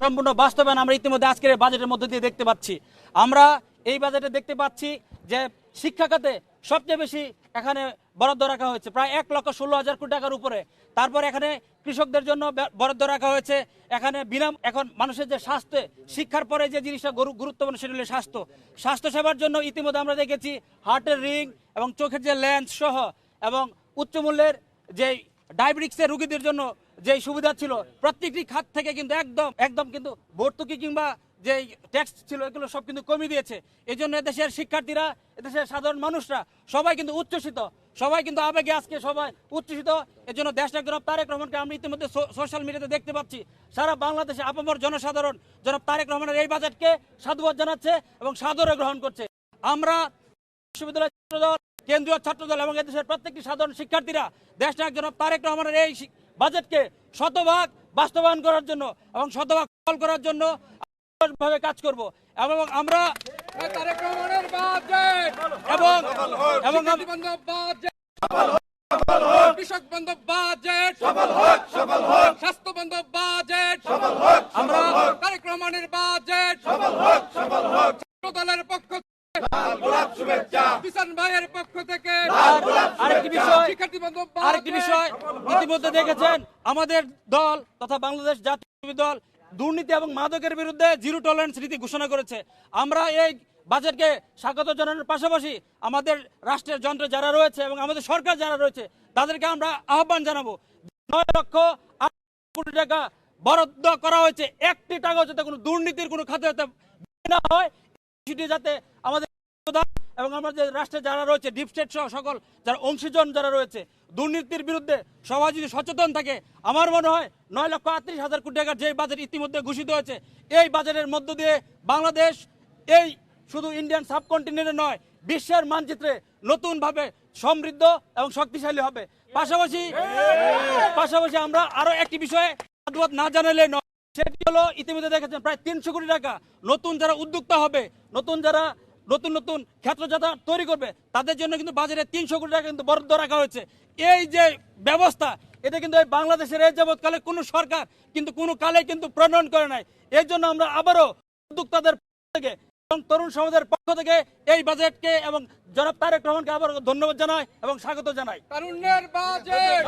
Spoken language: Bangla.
সম্পূর্ণ বাস্তবায়ন আমরা ইতিমধ্যে আজকের বাজেটের মধ্যে দিয়ে দেখতে পাচ্ছি। আমরা এই বাজেটে দেখতে পাচ্ছি যে শিক্ষা খাতে সবচেয়ে বেশি এখানে বরাদ্দ রাখা হয়েছে, প্রায় 1,16,000 কোটি টাকার উপরে। তারপর এখানে কৃষকদের জন্য বরাদ্দ রাখা হয়েছে। এখানে এখন মানুষের যে স্বাস্থ্য, শিক্ষার পরে যে জিনিসটা গুরুত্বপূর্ণ সেটা হলো স্বাস্থ্য সেবার জন্য ইতিমধ্যে আমরা দেখেছি হার্টের রিং এবং চোখের যে লেন্স সহ এবং উচ্চ মূল্যের যে ডায়াবেটিক্সের রোগীদের জন্য যে সুবিধা ছিল প্রত্যেকটি খাত থেকে কিন্তু একদম কিন্তু ভর্তুকি কিংবা যে ট্যাক্স ছিল এগুলো সব কিন্তু কমিয়ে দিয়েছে। এই জন্য এদেশের শিক্ষার্থীরা, এদেশের সাধারণ মানুষরা সবাই কিন্তু উচ্ছ্বসিত, সবাই কিন্তু আবেগে আজকে সবাই উচ্ছ্বসিত। এর জন্য দেশনায়ক জনাব তারেক রহমানকে আমরা ইতিমধ্যে সোশ্যাল মিডিয়াতে দেখতে পাচ্ছি। সারা বাংলাদেশে আপামর জনসাধারণ জনাব তারেক রহমানের এই বাজেটকে সাধুবাদ জানাচ্ছে এবং সাদরে গ্রহণ করছে। আমরা বিশ্ববিদ্যালয় ছাত্রদল, কেন্দ্রীয় ছাত্রদল এবং এদেশের প্রত্যেকটি সাধারণ শিক্ষার্থীরা দেশনায়ক জনাব তারেক রহমানের এই বাজেটকে শতভাগ বাস্তবায়ন করার জন্য এবং শতভাগ সফল করার জন্য ভাবে কাজ করব এবং আমরা তারেক রহমানের বাজেট এবং কৃষক বান্ধব বাজেট সফল হোক, স্বাস্থ্য বান্ধব বাজেট সফল হোক, আমরা তারেক রহমানের বাজেট সফল হোক। দলের পক্ষ থেকে লাল গোলাপ শুভেচ্ছা, কিষান ভাইয়ের পক্ষ থেকে লাল গোলাপ শুভেচ্ছা। শিক্ষার্থী বান্ধব আরেকটি বিষয় ইতিমধ্যে দেখেছেন আমাদের দল তথা বাংলাদেশ জাতীয় দল দুর্নীতি এবং মাদকের বিরুদ্ধে জিরো টলারেন্স নীতি ঘোষণা করেছে। আমরা এই বাজেটকে স্বাগত জানানোর পাশাপাশি আমাদের রাষ্ট্রের যন্ত্র যারা রয়েছে এবং আমাদের সরকার যারা রয়েছে তাদেরকে আমরা আহ্বান জানাবো, 9,08 কোটি টাকা বরাদ্দ করা হয়েছে, একটি টাকাও যাতে কোনো দুর্নীতির কোনো খাতে না হয়, সেটি যাতে আমাদের এবং আমাদের রাষ্ট্রে যারা রয়েছে ডিপ স্টেট সহ সকল যারা অংশীজন যারা রয়েছে দুর্নীতির বিরুদ্ধে সবাই যদি সচেতন থাকে, আমার মনে হয় 9,38,000 কোটি টাকার যে বাজেট ইতিমধ্যে ঘোষিত হয়েছে এই বাজেটের মধ্য দিয়ে বাংলাদেশ এই শুধু ইন্ডিয়ান সাবকন্টিনেন্টে নয় বিশ্বের মানচিত্রে নতুনভাবে সমৃদ্ধ এবং শক্তিশালী হবে। পাশাপাশি আমরা আরো একটি বিষয়ে না জানালে নয়, সেটি হলো ইতিমধ্যে দেখেছেন প্রায় 300 কোটি টাকা নতুন যারা উদ্যোক্তা হবে, নতুন ক্ষেত্র যারা তৈরি করবে তাদের জন্য কিন্তু বাজারে 300 কোটি টাকা কিন্তু বরাদ্দ রাখা হয়েছে। এই যে ব্যবস্থা এটা কিন্তু এই বাংলাদেশের এই যাবৎকালে কোনো সরকার কিন্তু কোনো কালে কিন্তু প্রণয়ন করে নাই। এর জন্য আমরা আবারও উদ্যোক্তাদের থেকে এবং তরুণ সমাজের পক্ষ থেকে এই বাজেটকে এবং জনাব তারেক রহমানকে আবার ধন্যবাদ জানাই এবং স্বাগত জানাই। তারুণ্যের বাজেট